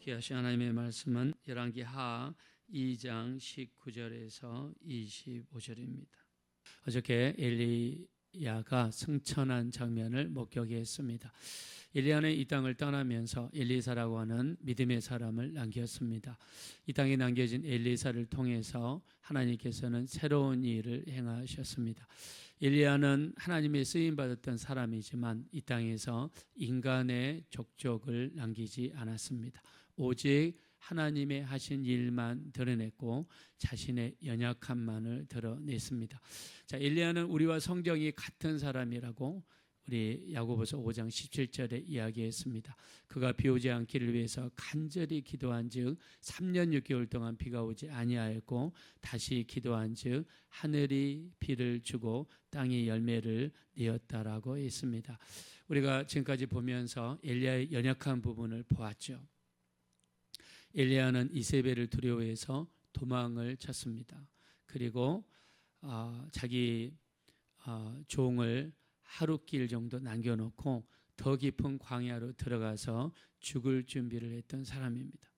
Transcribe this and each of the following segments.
귀하신 하나님의 말씀은 열왕기하 2장 19절에서 25절입니다. 어저께 엘리야가 승천한 장면을 목격했습니다. 엘리야는 이 땅을 떠나면서 엘리사라고 하는 믿음의 사람을 남겼습니다. 이 땅에 남겨진 엘리사를 통해서 하나님께서는 새로운 일을 행하셨습니다. 엘리야는 하나님의 쓰임받았던 사람이지만 이 땅에서 인간의 족적을 남기지 않았습니다. 오직 하나님의 하신 일만 드러냈고 자신의 연약함만을 드러냈습니다. 자, 엘리야는 우리와 성경이 같은 사람이라고 우리 야고보서 5장 17절에 이야기했습니다. 그가 비 오지 않기를 위해서 간절히 기도한즉 3년 6개월 동안 비가 오지 아니하였고 다시 기도한즉 하늘이 비를 주고 땅이 열매를 내었다라고 했습니다. 우리가 지금까지 보면서 엘리야의 연약한 부분을 보았죠. 엘리야는 이세벨을 두려워해서 도망을 쳤습니다. 그리고 자기 종을 하루길 정도 남겨놓고 더 깊은 광야로 들어가서 죽을 준비를 했던 사람입니다.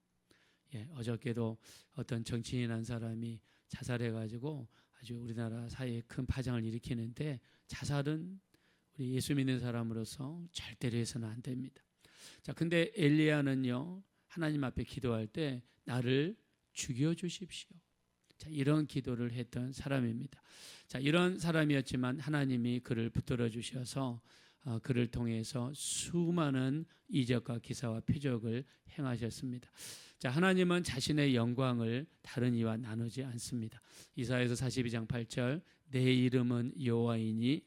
어저께도 어떤 정치인 한 사람이 자살해가지고 아주 우리나라 사회에 큰 파장을 일으키는데 자살은 우리 예수 믿는 사람으로서 절대로 해서는 안 됩니다. 자, 근데 엘리야는요, 하나님 앞에 기도할 때 나를 죽여주십시오. 자, 이런 기도를 했던 사람입니다. 자, 이런 사람이었지만 하나님이 그를 붙들어 주셔서 그를 통해서 수많은 이적과 기사와 표적을 행하셨습니다. 자, 하나님은 자신의 영광을 다른 이와 나누지 않습니다. 이사야서 42장 8절 내 이름은 여호와이니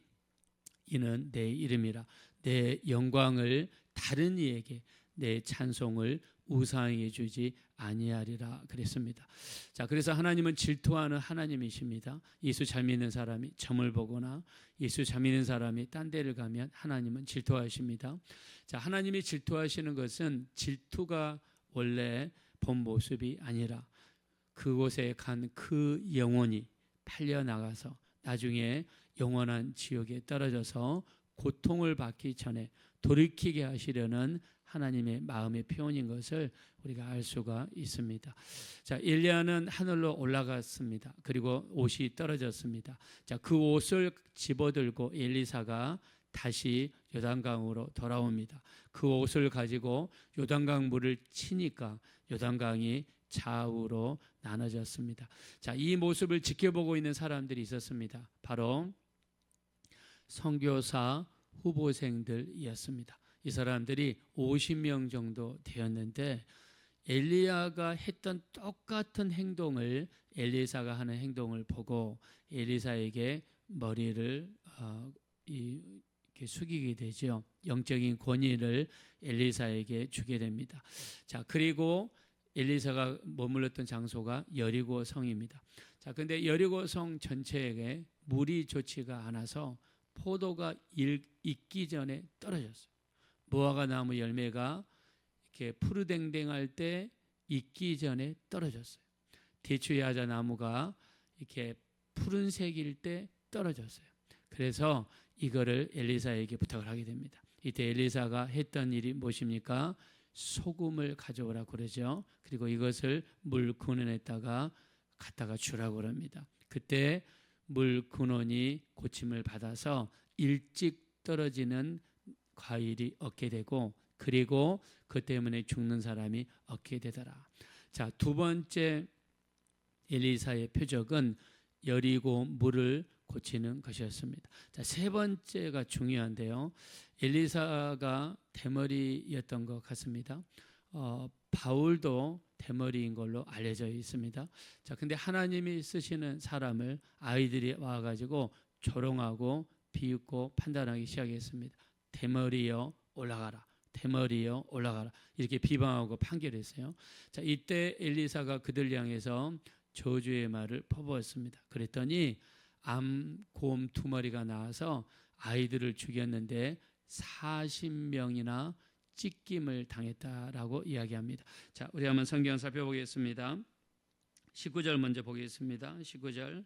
이는 내 이름이라 내 영광을 다른 이에게 내 찬송을 우상에게 주지 아니하리라 그랬습니다. 자, 그래서 하나님은 질투하는 하나님이십니다. 예수 잘 믿는 사람이 점을 보거나 예수 잘 믿는 사람이 딴 데를 가면 하나님은 질투하십니다. 자, 하나님이 질투하시는 것은 질투가 원래 본 모습이 아니라 그곳에 간 그 영혼이 팔려나가서 나중에 영원한 지옥에 떨어져서 고통을 받기 전에 돌이키게 하시려는 하나님의 마음의 표현인 것을 우리가 알 수가 있습니다. 자, 엘리야는 하늘로 올라갔습니다. 그리고 옷이 떨어졌습니다. 자, 그 옷을 집어들고 엘리사가 다시 요단강으로 돌아옵니다. 그 옷을 가지고 요단강 물을 치니까 요단강이 좌우로 나눠졌습니다. 자, 이 모습을 지켜보고 있는 사람들이 있었습니다. 바로 선교사 후보생들이었습니다. 이 사람들이 50명 정도 되었는데 엘리야가 했던 똑같은 행동을 엘리사가 하는 행동을 보고 엘리사에게 머리를 이렇게 숙이게 되죠. 영적인 권위를 엘리사에게 주게 됩니다. 자, 그리고 엘리사가 머물렀던 장소가 여리고 성입니다. 자, 근데 여리고 성 전체에 물이 좋지가 않아서 포도가 익기 전에 떨어졌어요. 무화과 나무 열매가 이렇게 푸르댕댕할 때 익기 전에 떨어졌어요. 대추야자 나무가 이렇게 푸른색일 때 떨어졌어요. 그래서 이거를 엘리사에게 부탁을 하게 됩니다. 이때 엘리사가 했던 일이 무엇입니까? 소금을 가져오라고 그러죠. 그리고 이것을 물 근원에다가 갖다가 주라고 그럽니다. 그때 물 근원이 고침을 받아서 일찍 떨어지는 과일이 얻게 되고 그리고 그 때문에 죽는 사람이 얻게 되더라. 자, 두 번째 엘리사의 표적은 여리고 물을 고치는 것이었습니다. 자, 세 번째가 중요한데요. 엘리사가 대머리였던 것 같습니다. 바울도 대머리인 걸로 알려져 있습니다. 자, 근데 하나님이 쓰시는 사람을 아이들이 와가지고 조롱하고 비웃고 판단하기 시작했습니다. 대머리여 올라가라. 대머리여 올라가라. 이렇게 비방하고 판결했어요. 자, 이때 엘리사가 그들 향해서 저주의 말을 퍼부었습니다. 그랬더니 암곰 2마리가 나와서 아이들을 죽였는데 40명이나 찢김을 당했다라고 이야기합니다. 자, 우리 한번 성경 살펴보겠습니다. 19절 먼저 보겠습니다. 19절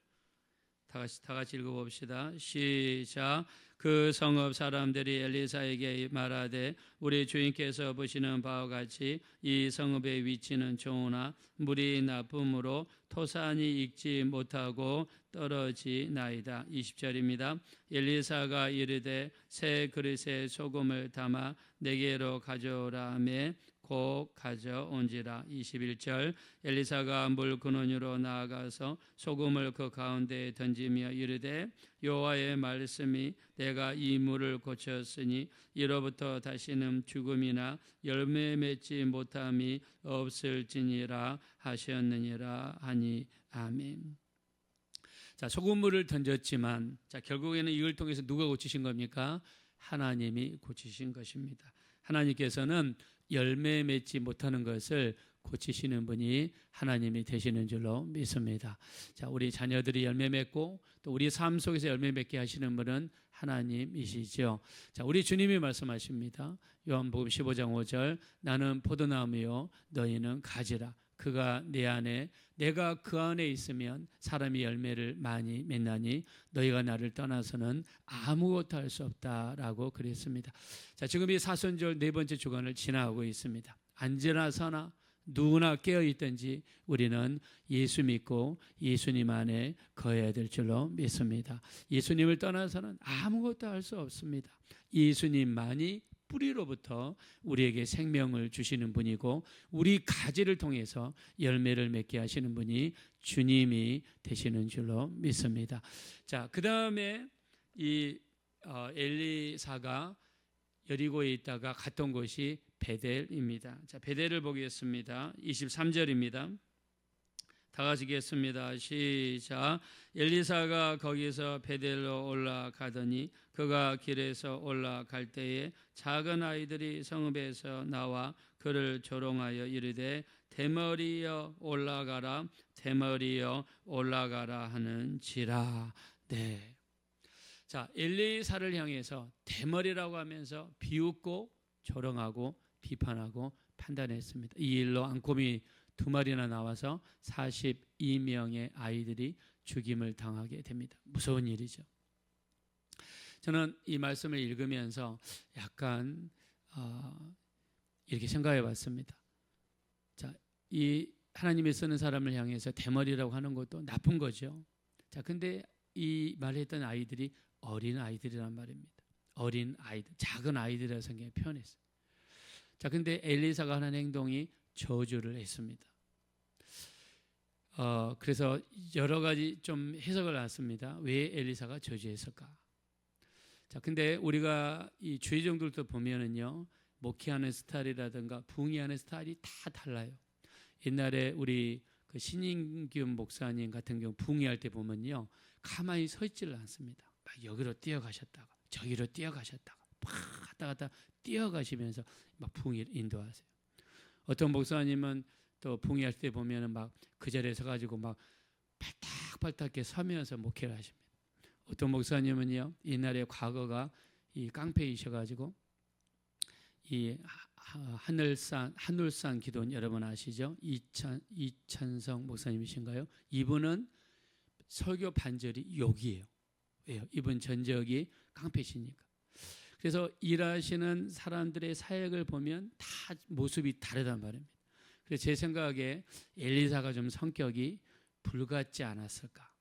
다 다 같이 읽어봅시다. 시작. 그 성읍 사람들이 엘리사에게 말하되 우리 주인께서 보시는 바와 같이 이 성읍의 위치는 좋으나 물이 나쁨으로 토산이 익지 못하고 떨어지나이다. 20절입니다. 엘리사가 이르되 새 그릇에 소금을 담아 내게로 가져오라 하매 곧 가져온지라. 21절. 엘리사가 물 근원으로 나아가서 소금을 그 가운데에 던지며 이르되 여호와의 말씀이 내가 이 물을 고쳤으니 이로부터 다시는 죽음이나 열매 맺지 못함이 없을지니라 하셨느니라 하니. 아멘. 자, 소금물을 던졌지만 자, 결국에는 이걸 통해서 누가 고치신 겁니까? 하나님이 고치신 것입니다. 하나님께서는 열매 맺지 못하는 것을 고치시는 분이 하나님이 되시는 줄로 믿습니다. 자, 우리 자녀들이 열매 맺고 또 우리 삶 속에서 열매 맺게 하시는 분은 하나님이시죠. 자, 우리 주님이 말씀하십니다. 요한복음 15장 5절. 나는 포도나무요 너희는 가지라. 그가 내 안에 내가 그 안에 있으면 사람이 열매를 많이 맺나니 너희가 나를 떠나서는 아무것도 할 수 없다라고 그랬습니다. 자, 지금 이 사순절 네 번째 주간을 지나고 있습니다. 앉으나 서나 누구나 깨어 있든지 우리는 예수 믿고 예수님 안에 거해야 될 줄로 믿습니다. 예수님을 떠나서는 아무것도 할 수 없습니다. 예수님만이 뿌리로부터 우리에게 생명을 주시는 분이고 우리 가지를 통해서 열매를 맺게 하시는 분이 주님이 되시는 줄로 믿습니다. 자, 그 다음에 이 엘리사가 여리고에 있다가 갔던 곳이 베델입니다. 자, 베델을 보겠습니다. 23절입니다. 다 같이 읽겠습니다. 시작. 엘리사가 거기서 베델로 올라가더니 그가 길에서 올라갈 때에 작은 아이들이 성읍에서 나와 그를 조롱하여 이르되 대머리여 올라가라 대머리여 올라가라 하는지라. 네. 자, 엘리사를 향해서 대머리라고 하면서 비웃고 조롱하고 비판하고 판단했습니다. 이 일로 앙콤이 2마리나 나와서 42명의 아이들이 죽임을 당하게 됩니다. 무서운 일이죠. 저는 이 말씀을 읽으면서 약간 이렇게 생각해 봤습니다. 자, 이 하나님이 쓰는 사람을 향해서 대머리라고 하는 것도 나쁜 거죠. 자, 근데 이 말했던 아이들이 어린 아이들이란 말입니다. 어린 아이들, 작은 아이들이라고 성경에 표현했어요. 자, 근데 엘리사가 하는 행동이 저주를 했습니다. 그래서 여러 가지 좀 해석을 놨습니다. 왜 엘리사가 저주했을까? 자, 근데 우리가 이 주의종들도 보면은요, 목회하는 스타일이라든가 부흥하는 스타일이 다 달라요. 옛날에 우리 그 신인균 목사님 같은 경우 부흥할 때 보면요, 가만히 서 있지를 않습니다. 막 여기로 뛰어가셨다가 저기로 뛰어가셨다가 막 갔다 갔다 뛰어가시면서 막 부흥을 인도하세요. 어떤 목사님은 또 부흥할 때 보면은 막 그 자리에 서가지고 막 발딱발딱하게 서면서 목회를 하십니다. 어떤 목사님은요, 옛날에 과거가 이 깡패이셔가지고 이 한울산 기도원 여러분 아시죠? 이찬성 목사님이신가요? 이분은 설교 반절이 욕이에요. 왜요? 이분 전적이 깡패시니까. 그래서 일하시는 사람들의 사역을 보면 다 모습이 다르단 말입니다. 그래서 제 생각에 엘리사가 좀 성격이 불같지 않았을까.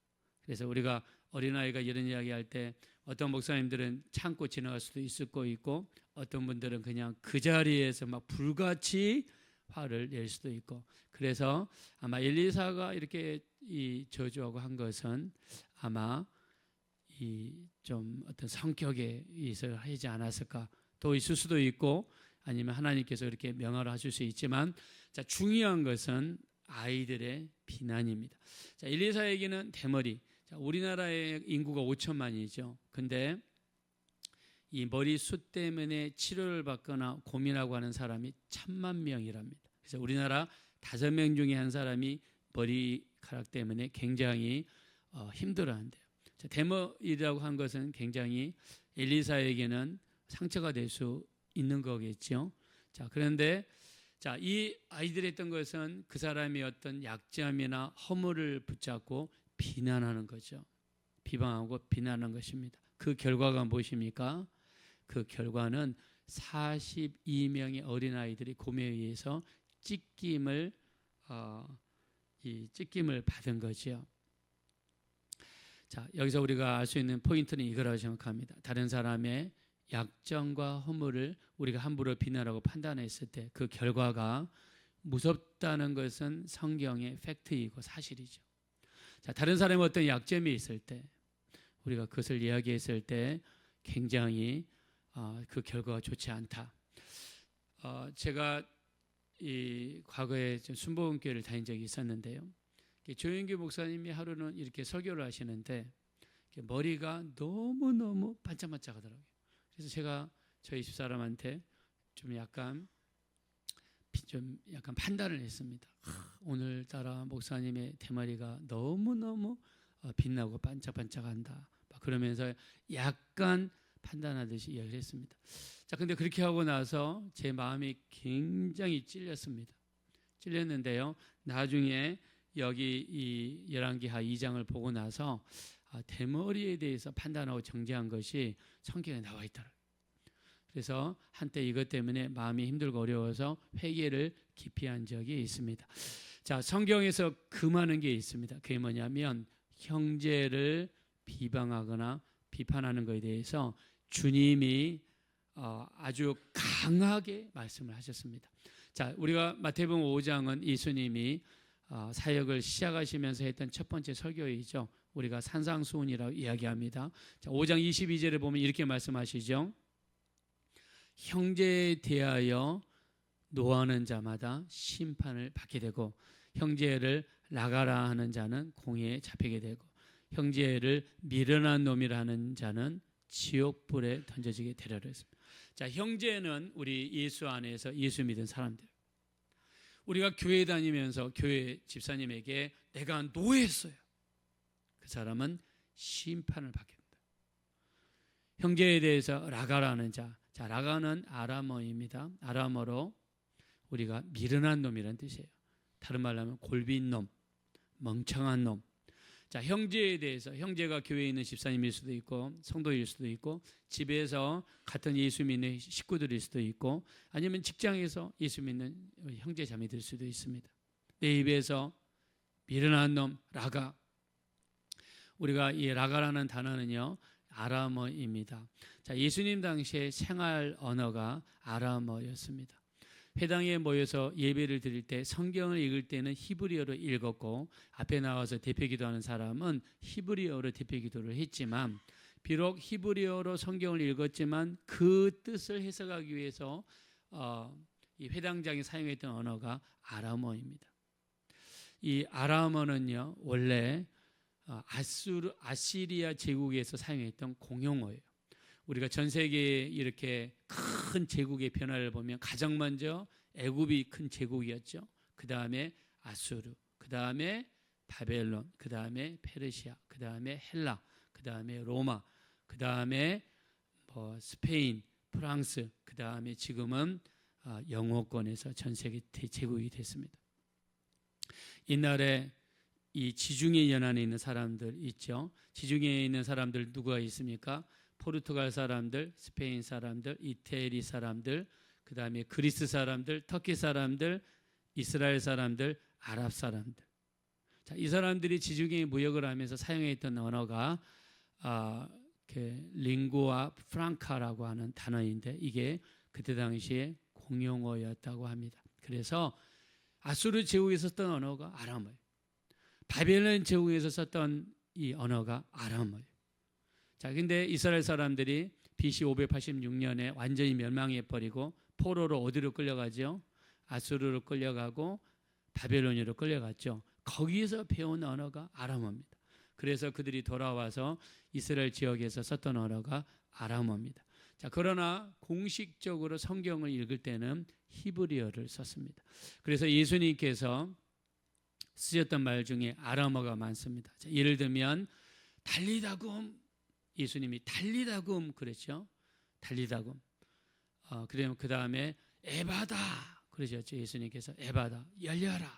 그래서 우리가 어린아이가 이런 이야기 할 때 어떤 목사님들은 참고 지나갈 수도 있을 거 있고 어떤 분들은 그냥 그 자리에서 막 불같이 화를 낼 수도 있고, 그래서 아마 엘리사가 이렇게 이 저주하고 한 것은 아마 이 좀 어떤 성격에 의해서 하지 않았을까. 또 있을 수도 있고 아니면 하나님께서 이렇게 명하러 하실 수 있지만, 자, 중요한 것은 아이들의 비난입니다. 자, 엘리사에게는 대머리. 자, 우리나라의 인구가 5천만이죠. 근데 이 머리숱 때문에 치료를 받거나 고민하고 하는 사람이 1,000만 명이랍니다. 그래서 우리나라 5명 중에 한 사람이 머리카락 때문에 굉장히 힘들어한대요. 자, 대머리라고 한 것은 굉장히 엘리사에게는 상처가 될 수 있는 거겠죠. 자, 그런데 자, 이 아이들이 했던 것은 그 사람의 어떤 약점이나 허물을 붙잡고 비난하는 거죠. 비방하고 비난하는 것입니다. 그 결과가 무엇입니까? 그 결과는 42명의 어린아이들이 곰에 의해서 찢김을 받은 거지요. 자, 여기서 우리가 알 수 있는 포인트는 이거라고 생각합니다. 다른 사람의 약점과 허물을 우리가 함부로 비난하고 판단했을 때 그 결과가 무섭다는 것은 성경의 팩트이고 사실이죠. 자, 다른 사람의 어떤 약점이 있을 때 우리가 그것을 이야기했을 때 굉장히 그 결과가 좋지 않다. 제가 이 과거에 순복음교회를 다닌 적이 있었는데요. 조영규 목사님이 하루는 이렇게 설교를 하시는데 머리가 너무너무 반짝반짝하더라고요. 그래서 제가 저희 집사람한테 좀 약간 판단을 했습니다. 오늘따라 목사님의 대머리가 너무너무 빛나고 반짝반짝한다. 그러면서 약간 판단하듯이 이야기를 했습니다. 자, 근데 그렇게 하고 나서 제 마음이 굉장히 찔렸는데요. 나중에 여기 이 열왕기하 2장을 보고 나서 대머리에 대해서 판단하고 정죄한 것이 성경에 나와 있더라고요. 그래서 한때 이것 때문에 마음이 힘들고 어려워서 회개를 기피한 적이 있습니다. 자, 성경에서 금하는 게 있습니다. 그게 뭐냐면 형제를 비방하거나 비판하는 것에 대해서 주님이 아주 강하게 말씀을 하셨습니다. 자, 우리가 마태복음 5장은 예수님이 사역을 시작하시면서 했던 첫 번째 설교이죠. 우리가 산상수훈이라고 이야기합니다. 자, 5장 22절에 보면 이렇게 말씀하시죠. 형제에 대하여 노하는 자마다 심판을 받게 되고 형제를 나가라 하는 자는 공회에 잡히게 되고 형제를 미련한 놈이라 하는 자는 지옥불에 던져지게 되리라 했습니다. 자, 형제는 우리 예수 안에서 예수 믿은 사람들. 우리가 교회 다니면서 교회 집사님에게 내가 노했어요. 그 사람은 심판을 받게 된다. 형제에 대해서 라가라는 자. 자, 라가는 아람어입니다. 아람어로 우리가 미련한 놈이라는 뜻이에요. 다른 말로 하면 골빈 놈, 멍청한 놈. 자, 형제에 대해서 형제가 교회에 있는 집사님일 수도 있고 성도일 수도 있고 집에서 같은 예수 믿는 식구들일 수도 있고 아니면 직장에서 예수 믿는 형제 자매들 수도 있습니다. 내 입에서 미련한 놈, 라가. 우리가 이 라가라는 단어는요 아람어입니다. 자, 예수님 당시에 생활 언어가 아람어였습니다. 회당에 모여서 예배를 드릴 때 성경을 읽을 때는 히브리어로 읽었고 앞에 나와서 대표 기도하는 사람은 히브리어로 대표 기도를 했지만 비록 히브리어로 성경을 읽었지만 그 뜻을 해석하기 위해서 이 회당장이 사용했던 언어가 아람어입니다. 이 아람어는요 원래 아시리아 제국에서 사용했던 공용어예요. 우리가 전 세계에 이렇게 큰 제국의 변화를 보면 가장 먼저 애굽이 큰 제국이었죠. 그 다음에 아수르, 그 다음에 바벨론, 그 다음에 페르시아, 그 다음에 헬라, 그 다음에 로마, 그 다음에 스페인, 프랑스, 그 다음에 지금은 영어권에서 전 세계 제국이 됐습니다. 옛날에 이 지중해 연안에 있는 사람들 있죠. 지중해에 있는 사람들 누가 있습니까? 포르투갈 사람들, 스페인 사람들, 이태리 사람들, 그 다음에 그리스 사람들, 터키 사람들, 이스라엘 사람들, 아랍 사람들. 자, 이 사람들이 지중해에 무역을 하면서 사용했던 언어가 링구아 프랑카라고 하는 단어인데 이게 그때 당시에 공용어였다고 합니다. 그래서 아수르 제국에서 썼던 언어가 아람어예요. 바벨론 제국에서 썼던 이 언어가 아람어예요. 자, 근데 이스라엘 사람들이 BC 586년에 완전히 멸망해버리고 포로로 어디로 끌려가죠? 아수르로 끌려가고 바벨론으로 끌려갔죠. 거기에서 배운 언어가 아람어입니다. 그래서 그들이 돌아와서 이스라엘 지역에서 썼던 언어가 아람어입니다. 자, 그러나 공식적으로 성경을 읽을 때는 히브리어를 썼습니다. 그래서 예수님께서 쓰셨던 말 중에 아람어가 많습니다. 자, 예를 들면 달리다굼, 예수님이 달리다굼 그랬죠. 달리다굼. 그러면 그 다음에 에바다 그러셨죠. 예수님께서 에바다 열려라.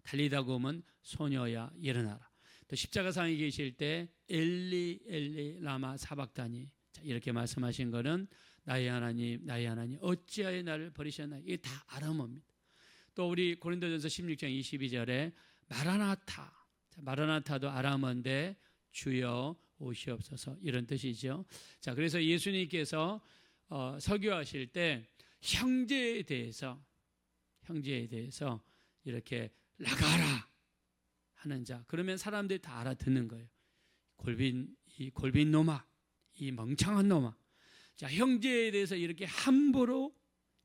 달리다굼은 소녀야 일어나라. 또 십자가상에 계실 때 엘리 엘리 라마 사박다니, 자, 이렇게 말씀하신 거는 나의 하나님 나의 하나님 어찌하여 나를 버리셨나, 이게 다 아람어입니다. 또 우리 고린도전서 16장 22절에 마라나타, 자, 마라나타도 아람어인데 주여 오시옵소서, 이런 뜻이죠. 자, 그래서 예수님께서 설교하실 때 형제에 대해서 이렇게 나가라 하는 자, 그러면 사람들이 다 알아듣는 거예요. 이 골빈 놈아, 이 멍청한 놈아. 자, 형제에 대해서 이렇게 함부로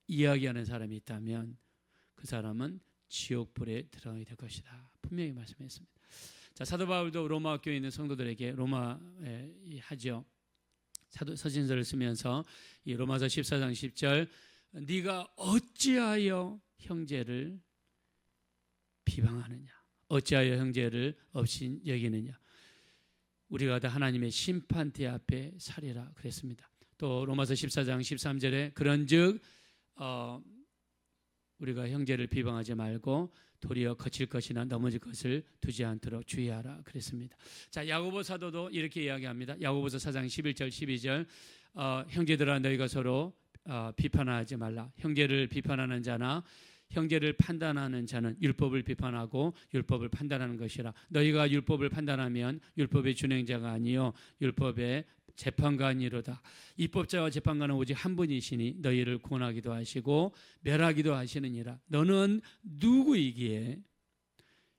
이야기하는 사람이 있다면 그 사람은 지옥불에 들어가게 될 것이다, 분명히 말씀했습니다. 자, 사도 바울도 로마 교회에 있는 성도들에게 로마에 하죠. 서신서를 쓰면서 이 로마서 14장 10절, 네가 어찌하여 형제를 비방하느냐, 어찌하여 형제를 없인 여기느냐, 우리가 다 하나님의 심판대 앞에 서리라 그랬습니다. 또 로마서 14장 13절에 그런즉 우리가 형제를 비방하지 말고 도리어 거칠 것이나 넘어질 것을 두지 않도록 주의하라 그랬습니다. 자, 야고보 사도도 이렇게 이야기합니다. 야고보서 4장 11절 12절, 형제들아 너희가 서로 비판하지 말라. 형제를 비판하는 자나 형제를 판단하는 자는 율법을 비판하고 율법을 판단하는 것이라. 너희가 율법을 판단하면 율법의 준행자가 아니요 율법의 재판관이로다. 입법자와 재판관은 오직 한 분이시니 너희를 구원하기도 하시고 멸하기도 하시느니라. 너는 누구이기에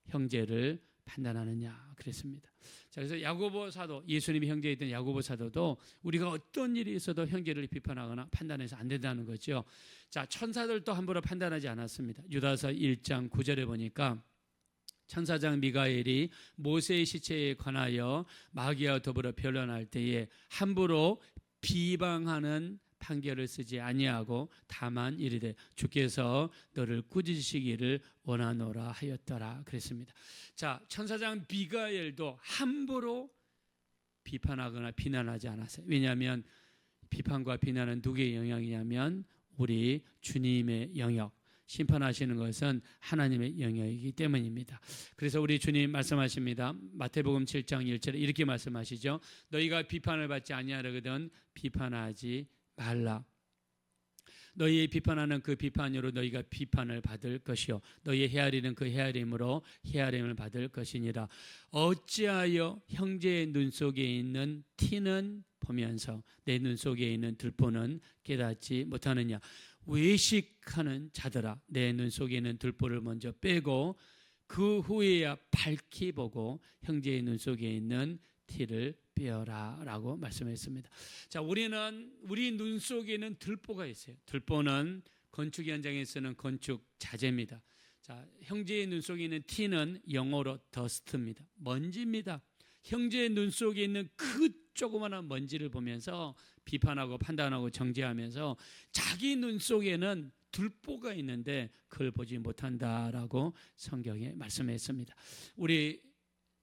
형제를 판단하느냐 그랬습니다. 자, 그래서 야고보 사도, 예수님이 형제였던 야고보 사도도 우리가 어떤 일이 있어도 형제를 비판하거나 판단해서 안 된다는 거죠. 자, 천사들도 함부로 판단하지 않았습니다. 유다서 1장 9절에 보니까 천사장 미가엘이 모세의 시체에 관하여 마귀와 더불어 변론할 때에 함부로 비방하는 판결을 쓰지 아니하고 다만 이르되 주께서 너를 꾸짖으시기를 원하노라 하였더라 그랬습니다. 자, 천사장 미가엘도 함부로 비판하거나 비난하지 않았어요. 왜냐하면 비판과 비난은 누구의 영역이냐면 우리 주님의 영역, 심판하시는 것은 하나님의 영역이기 때문입니다. 그래서 우리 주님 말씀하십니다. 마태복음 7장 1절에 이렇게 말씀하시죠. 너희가 비판을 받지 아니하려거든 비판하지 말라. 너희의 비판하는 그 비판으로 너희가 비판을 받을 것이요 너희의 헤아리는 그 헤아림으로 헤아림을 받을 것이니라. 어찌하여 형제의 눈 속에 있는 티는 보면서 내 눈 속에 있는 들보는 깨닫지 못하느냐. 외식하는 자들아, 내 눈 속에 있는 들보를 먼저 빼고 그 후에야 밝히 보고 형제의 눈 속에 있는 티를 빼어라 라고 말씀했습니다. 자, 우리 눈 속에 있는 들보가 있어요. 들보는 건축 현장에 쓰는 건축 자재입니다. 자, 형제의 눈 속에 있는 티는 영어로 더스트입니다. 먼지입니다. 형제의 눈 속에 있는 그 조그마한 먼지를 보면서 비판하고 판단하고 정죄하면서 자기 눈 속에는 들보가 있는데 그걸 보지 못한다라고 성경에 말씀했습니다. 우리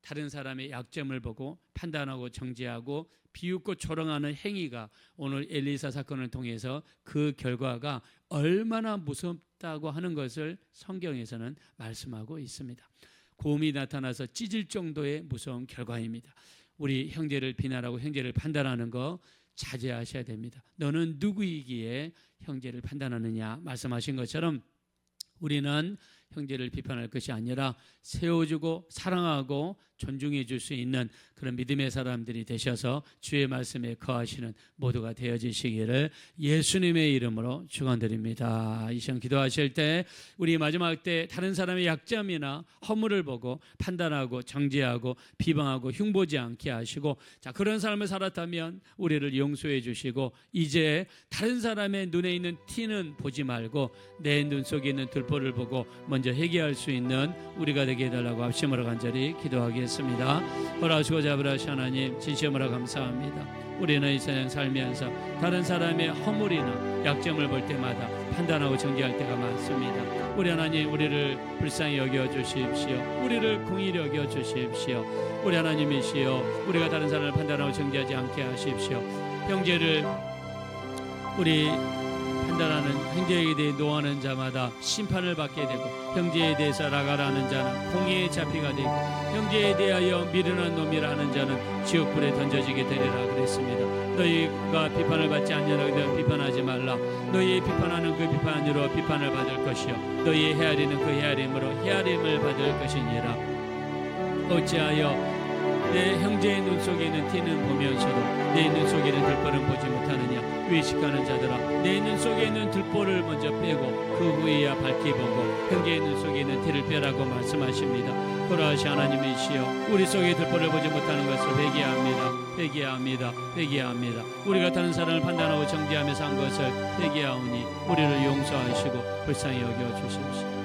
다른 사람의 약점을 보고 판단하고 정죄하고 비웃고 조롱하는 행위가 오늘 엘리사 사건을 통해서 그 결과가 얼마나 무섭다고 하는 것을 성경에서는 말씀하고 있습니다. 곰이 나타나서 찢을 정도의 무서운 결과입니다. 우리 형제를 비난하고 형제를 판단하는 거 자제하셔야 됩니다. 너는 누구이기에 형제를 판단하느냐 말씀하신 것처럼 우리는 형제를 비판할 것이 아니라 세워주고 사랑하고 존중해 줄 수 있는 그런 믿음의 사람들이 되셔서 주의 말씀에 거하시는 모두가 되어지시기를 예수님의 이름으로 축원드립니다. 이 시간 기도하실 때 우리 마지막 때 다른 사람의 약점이나 허물을 보고 판단하고 정죄하고 비방하고 흉보지 않게 하시고, 자, 그런 삶을 살았다면 우리를 용서해 주시고 이제 다른 사람의 눈에 있는 티는 보지 말고 내 눈 속에 있는 들보를 보고 먼저 회개할 수 있는 우리가 되게 해달라고 합심으로 간절히 기도하겠습니다. 허락하시고자 아버지 하나님 진심으로 감사합니다. 우리는 이 세상 살면서 다른 사람의 허물이나 약점을 볼 때마다 판단하고 정죄할 때가 많습니다. 우리 하나님 우리를 불쌍히 여겨주십시오. 우리를 공의히 여겨주십시오. 우리 하나님이시여 우리가 다른 사람을 판단하고 정죄하지 않게 하십시오. 형제를 우리 판단하는 형제에 대해 노하는 자마다 심판을 받게 되고 형제에 대해서 라가라는 자는 공의의 자피가 되고 형제에 대하여 미련한 놈이라 하는 자는 지옥불에 던져지게 되리라 그랬습니다. 너희가 비판을 받지 않으려거든 비판하지 말라. 너희의 비판하는 그 비판으로 비판을 받을 것이요 너희의 헤아리는 그 헤아림으로 헤아림을 받을 것이니라. 어찌하여 내 형제의 눈 속에는 티는 보면서도 내 눈 속에는 들보는 보지 못하느냐. 외식하는 자들아, 내 눈 속에는 들보를 먼저 빼고 그 후에야 밝히 보고 형제의 눈 속에는 티를 빼라고 말씀하십니다. 돌아가신 하나님이시여, 우리 속에 들보를 보지 못하는 것을 회개합니다. 우리가 다른 사람을 판단하고 정죄하며 산 것을 회개하오니 우리를 용서하시고 불쌍히 여겨 주십시오.